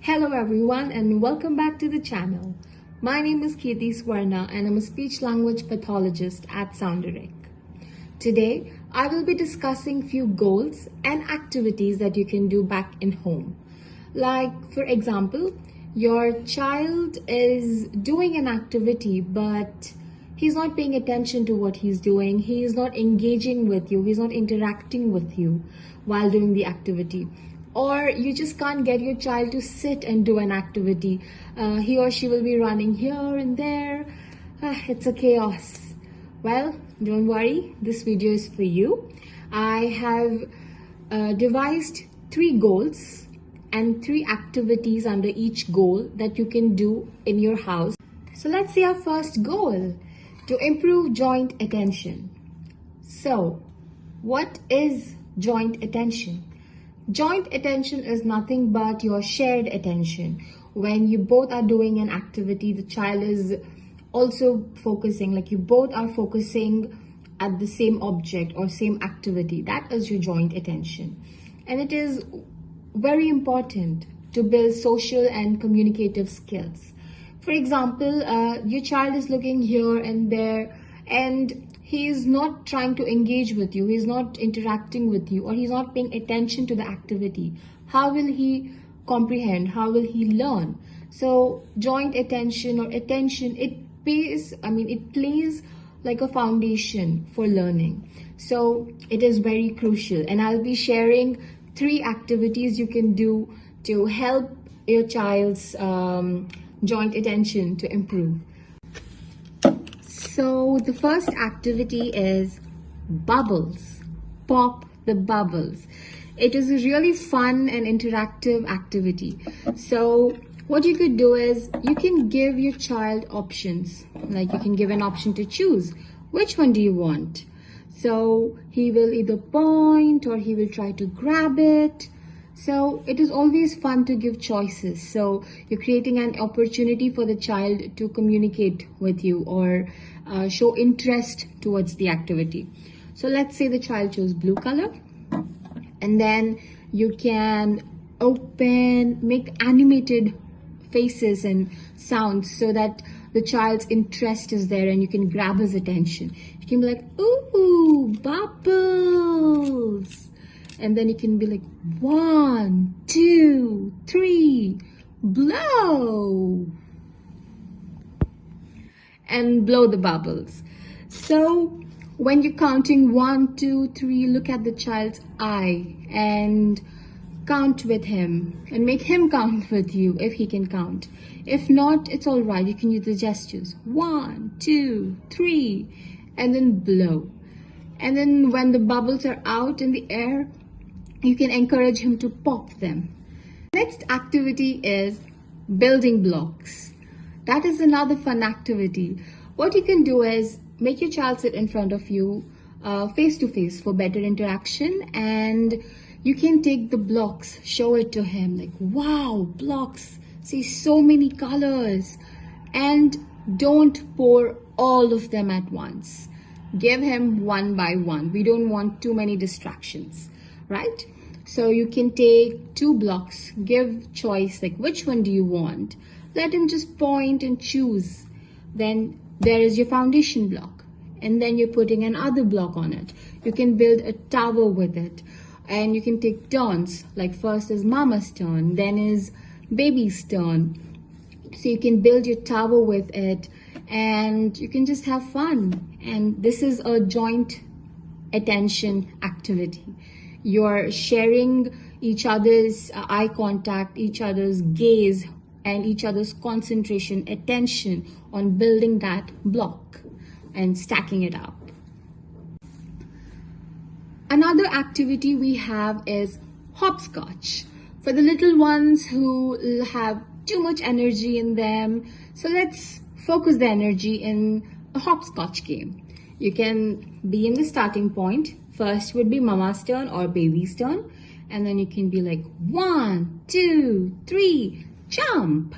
Hello everyone and welcome back to the channel. My name is Kirti Swarna and I'm a speech language pathologist at Sounderic. Today, I will be discussing few goals and activities that you can do back in home. Like, for example, your child is doing an activity but he's not paying attention to what he's doing. He is not engaging with you. He's not interacting with you while doing the activity. Or you just can't get your child to sit and do an activity. He or she will be running here and there. It's a chaos. Well, don't worry. This video is for you. I have devised 3 goals and 3 activities under each goal that you can do in your house. So let's see our first goal, to improve joint attention. So, what is joint attention? Joint attention is nothing but your shared attention. When you both are doing an activity, the child is also focusing, like you both are focusing at the same object or same activity. That is your joint attention. And it is very important to build social and communicative skills. For example, your child is looking here and there and he is not trying to engage with you, he's not interacting with you, or he's not paying attention to the activity. How will he comprehend? How will he learn? So joint attention or attention, it plays like a foundation for learning. So it is very crucial, and I'll be sharing 3 activities you can do to help your child's joint attention to improve. So the first activity is bubbles. Pop the bubbles. It is a really fun and interactive activity. So what you could do is you can give your child options. Like you can give an option to choose. Which one do you want? So he will either point or he will try to grab it. So it is always fun to give choices. So you're creating an opportunity for the child to communicate with you or show interest towards the activity. So let's say the child chose blue color, and then you can make animated faces and sounds so that the child's interest is there and you can grab his attention. You can be like, ooh, bubbles. And then you can be like, 1, 2, 3, blow. And blow the bubbles. So when you're counting 1, 2, 3, look at the child's eye and count with him and make him count with you if he can count. If not, it's all right. You can use the gestures. 1, 2, 3, and then blow. And then when the bubbles are out in the air, you can encourage him to pop them. Next activity is building blocks. That is another fun activity. What you can do is make your child sit in front of you face to face for better interaction, and you can take the blocks, show it to him like, wow, blocks, see so many colors, and don't pour all of them at once. Give him one by one. We don't want too many distractions, right? So you can take 2 blocks, give choice, like which one do you want? Let him just point and choose. Then there is your foundation block, and then you're putting another block on it. You can build a tower with it, and you can take turns, like first is mama's turn, then is baby's turn. So you can build your tower with it, and you can just have fun. And this is a joint attention activity. You're sharing each other's eye contact, each other's gaze, and each other's concentration, attention on building that block and stacking it up. Another activity we have is hopscotch. For the little ones who have too much energy in them, so let's focus the energy in a hopscotch game. You can be in the starting point. First would be mama's turn or baby's turn, and then you can be like 1, 2, 3, jump.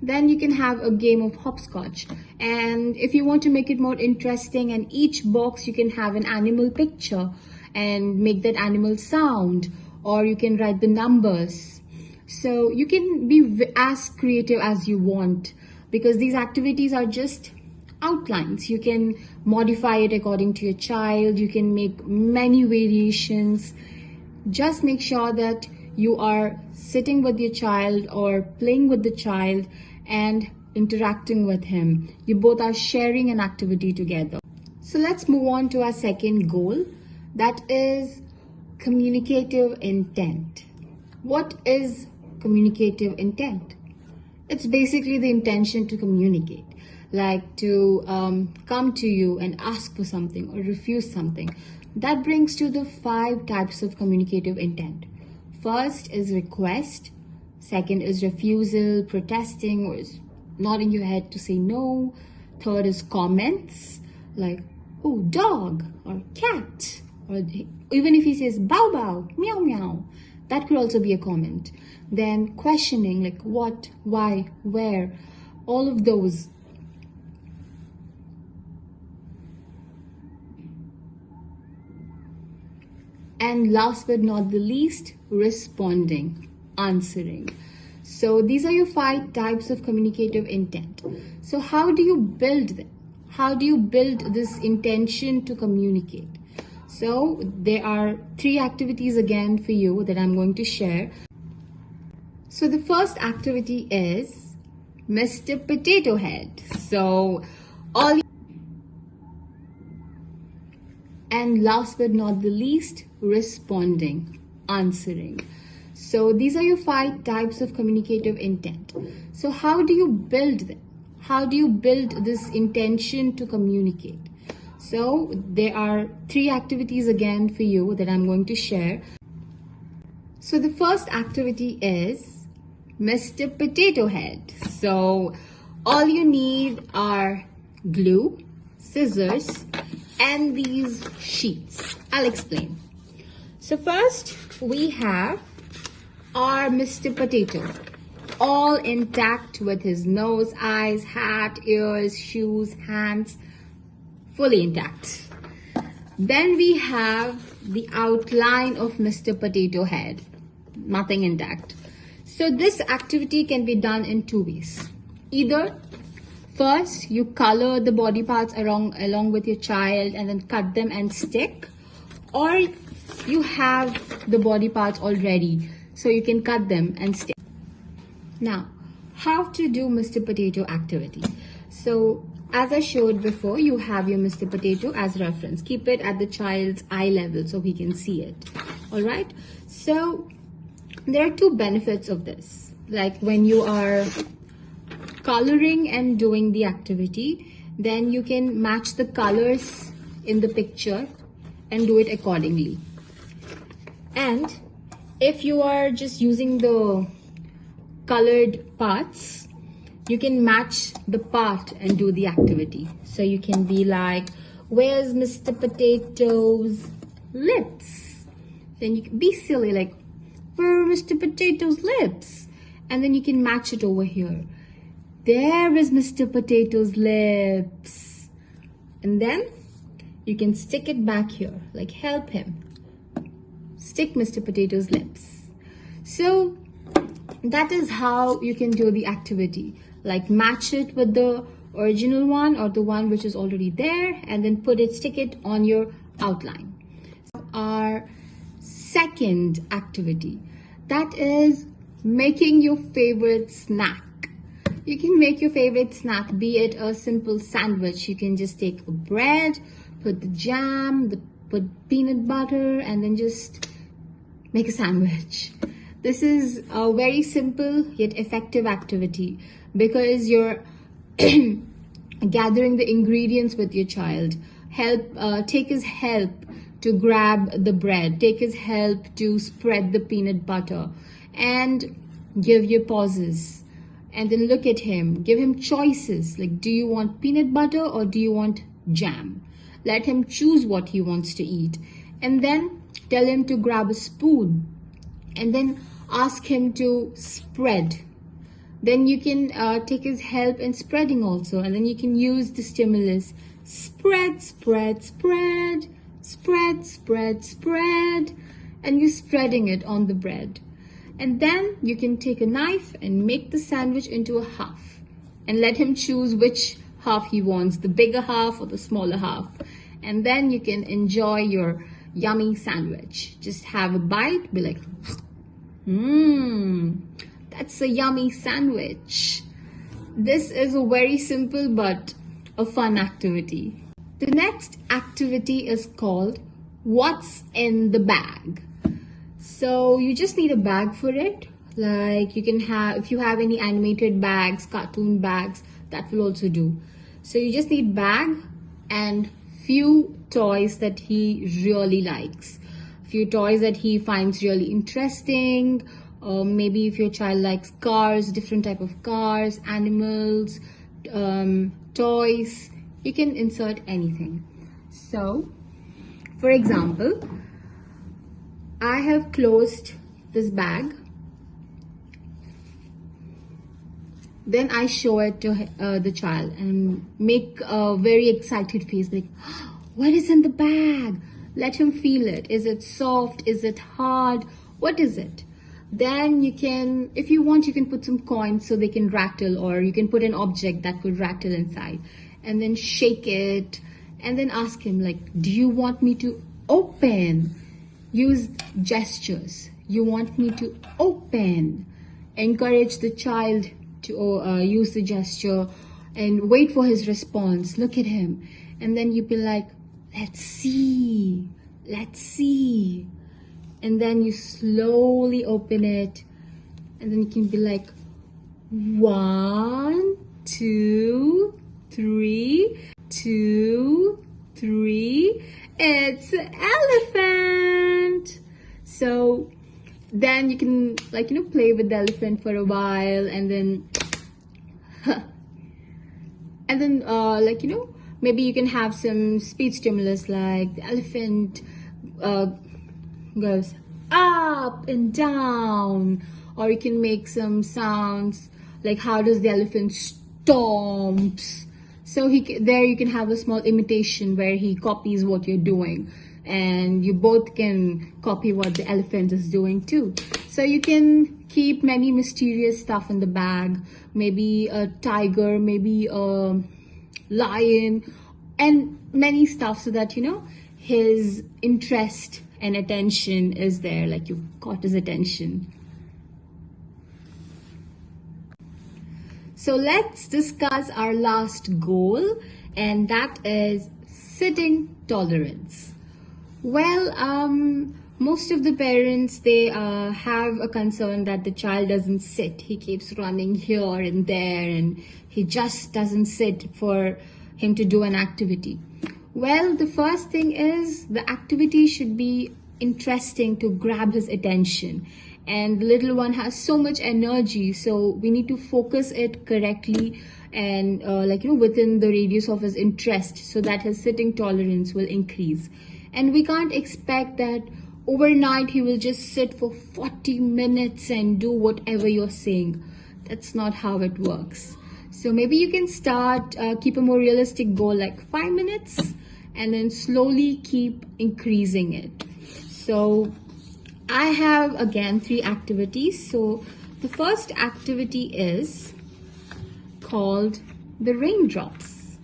Then you can have a game of hopscotch, and if you want to make it more interesting, and each box you can have an animal picture and make that animal sound, or you can write the numbers. So you can be as creative as you want, because these activities are just outlines. You can modify it according to your child. You can make many variations. Just make sure that you are sitting with your child or playing with the child and interacting with him. You both are sharing an activity together. So let's move on to our second goal, that is communicative intent. What is communicative intent? It's basically the intention to communicate, like to come to you and ask for something or refuse something. That brings to the 5 types of communicative intent. First is request. Second is refusal, protesting, or is nodding your head to say no. Third is comments, like, oh, dog or cat, or even if he says bow bow, meow meow, that could also be a comment. Then questioning, like what, why, where, all of those. And last but not the least, responding, answering. So these are your 5 types of communicative intent. So how do you build them? How do you build this intention to communicate? So there are 3 activities again for you that I'm going to share. So the first activity is Mr. Potato Head. So and last but not the least, responding, answering. So these are your 5 types of communicative intent. So how do you build them? How do you build this intention to communicate? So there are 3 activities again for you that I'm going to share. So the first activity is Mr. Potato Head. So all you need are glue, scissors, and these sheets. I'll explain. So first we have our Mr. Potato, all intact with his nose, eyes, hat, ears, shoes, hands, fully intact. Then we have the outline of Mr. Potato Head, nothing intact. So this activity can be done in 2 ways. Either first you color the body parts along with your child and then cut them and stick, or you have the body parts already, so you can cut them and stick. Now, how to do Mr. Potato activity? So as I showed before, you have your Mr. Potato as reference. Keep it at the child's eye level so he can see it. All right. So there are 2 benefits of this. Like when you are coloring and doing the activity, then you can match the colors in the picture and do it accordingly. And if you are just using the colored parts, you can match the part and do the activity. So you can be like, where's Mr. Potato's lips? Then you can be silly, like, where are Mr. Potato's lips? And then you can match it over here. There is Mr. Potato's lips. And then you can stick it back here, like help him. Stick Mr. Potato's lips. So that is how you can do the activity. Like match it with the original one or the one which is already there, and then stick it on your outline. Our second activity, that is making your favorite snack. You can make your favorite snack, be it a simple sandwich. You can just take a bread, put the jam, put peanut butter, and then just make a sandwich. This is a very simple yet effective activity because you're gathering the ingredients with your child. Take his help to grab the bread, take his help to spread the peanut butter, and give your pauses. And then look at him, give him choices, like, do you want peanut butter or do you want jam? Let him choose what he wants to eat. And then tell him to grab a spoon. And then ask him to spread. Then you can take his help in spreading also. And then you can use the stimulus. Spread, spread, spread. Spread, spread, spread. And you're spreading it on the bread. And then you can take a knife and make the sandwich into a half and let him choose which half he wants, the bigger half or the smaller half. And then you can enjoy your yummy sandwich. Just have a bite, be like, that's a yummy sandwich. This is a very simple but a fun activity. The next activity is called What's in the Bag? So you just need a bag for it. Like you can have, if you have any animated bags, cartoon bags, that will also do. So you just need bag and few toys that he really likes. Few toys that he finds really interesting. Maybe if your child likes cars, different type of cars, animals, toys, you can insert anything. So, for example, I have closed this bag. Then I show it to the child and make a very excited face, like, what is in the bag? Let him feel it. Is it soft? Is it hard? What is it? Then you can, if you want, you can put some coins so they can rattle, or you can put an object that could rattle inside and then shake it and then ask him, like, do you want me to open? Use gestures. You want me to open? Encourage the child to use the gesture and wait for his response. Look at him. And then you be like, let's see. And then you slowly open it. And then you can be like, 1, 2, 3, 2, 3. It's an elephant. So then you can, like, play with the elephant for a while, and then maybe you can have some speech stimulus, like the elephant goes up and down, or you can make some sounds like how does the elephant stomps. So there you can have a small imitation where he copies what you're doing, and you both can copy what the elephant is doing too. So you can keep many mysterious stuff in the bag, maybe a tiger, maybe a lion, and many stuff, so that his interest and attention is there, like you caught his attention. So let's discuss our last goal, and that is sitting tolerance. Well, most of the parents, they have a concern that the child doesn't sit. He keeps running here and there, and he just doesn't sit for him to do an activity. Well, the first thing is the activity should be interesting to grab his attention. And the little one has so much energy, so we need to focus it correctly and within the radius of his interest, so that his sitting tolerance will increase. And we can't expect that overnight he will just sit for 40 minutes and do whatever you're saying. That's not how it works. So maybe you can start, keep a more realistic goal, like 5 minutes, and then slowly keep increasing it. So I have again 3 activities. So the first activity is called the Raindrops.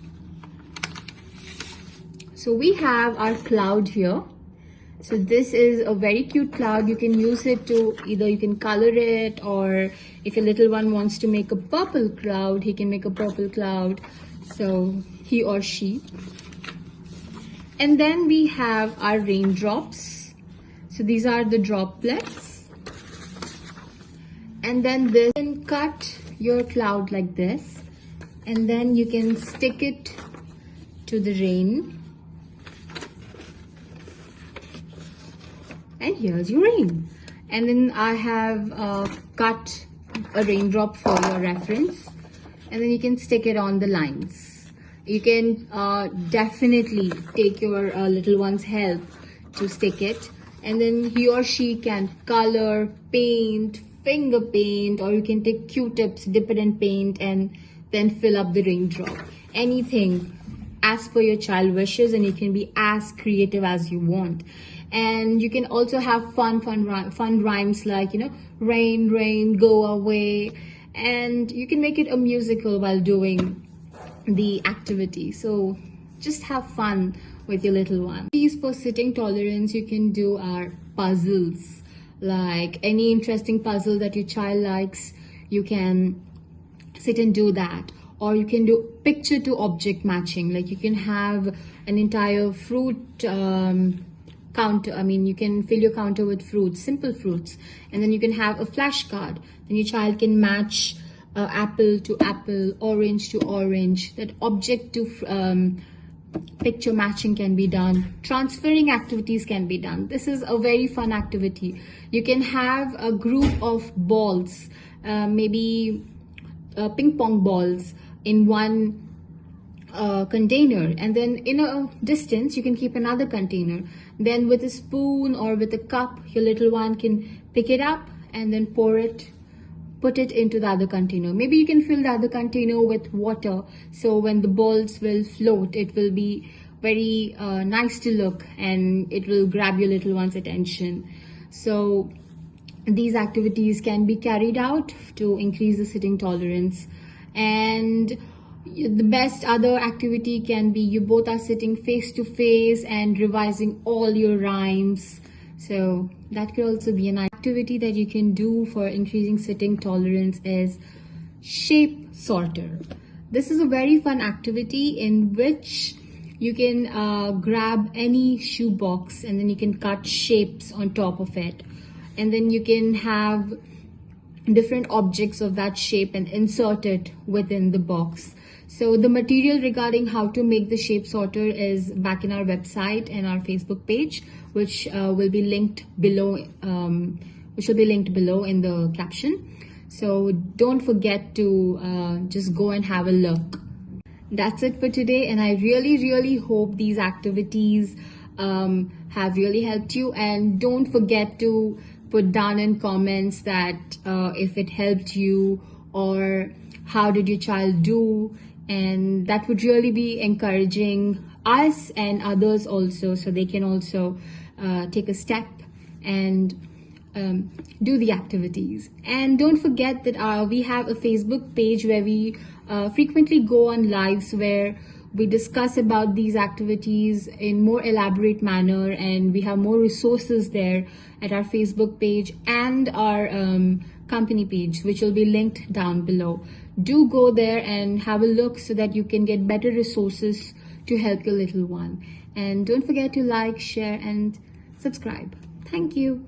So we have our cloud here. So this is a very cute cloud. You can use it to either you can color it, or if your little one wants to make a purple cloud, he can make a purple cloud. So he or she. And then we have our raindrops. So these are the droplets. And then this, you can cut your cloud like this, and then you can stick it to the rain. And here's your rain. And then I have cut a raindrop for your reference, and then you can stick it on the lines. You can definitely take your little one's help to stick it, and then he or she can color, paint, finger paint, or you can take Q-tips, dip it in paint, and then fill up the raindrop. Anything as per your child wishes, and you can be as creative as you want. And you can also have fun rhymes like, rain, rain, go away. And you can make it a musical while doing the activity. So just have fun with your little one. These for sitting tolerance you can do are puzzles, like any interesting puzzle that your child likes, you can sit and do that. Or you can do picture to object matching, like you can have an entire fruit counter. You can fill your counter with fruits, simple fruits, and then you can have a flashcard. Then your child can match apple to apple, orange to orange. That object to picture matching can be done. Transferring activities can be done. This is a very fun activity. You can have a group of balls, maybe ping pong balls in one container, and then in a distance you can keep another container. Then with a spoon or with a cup, your little one can pick it up and then put it into the other container. Maybe you can fill the other container with water, so when the balls will float, it will be very nice to look and it will grab your little one's attention. So these activities can be carried out to increase the sitting tolerance. And the best other activity can be you both are sitting face to face and revising all your rhymes. So that could also be an activity that you can do for increasing sitting tolerance is shape sorter. This is a very fun activity in which you can grab any shoebox and then you can cut shapes on top of it. And then you can have different objects of that shape and insert it within the box. So the material regarding how to make the shape sorter is back in our website and our Facebook page, which will be linked below. Which will be linked below in the caption. So don't forget to just go and have a look. That's it for today, and I really hope these activities have really helped you. And don't forget to put down in comments that if it helped you or how did your child do, and that would really be encouraging us and others also, so they can also take a step and do the activities. And don't forget that we have a Facebook page where we frequently go on lives where we discuss about these activities in more elaborate manner, and we have more resources there at our Facebook page and our company page, which will be linked down below. Do go there and have a look so that you can get better resources to help your little one. And don't forget to like, share and subscribe. Thank you.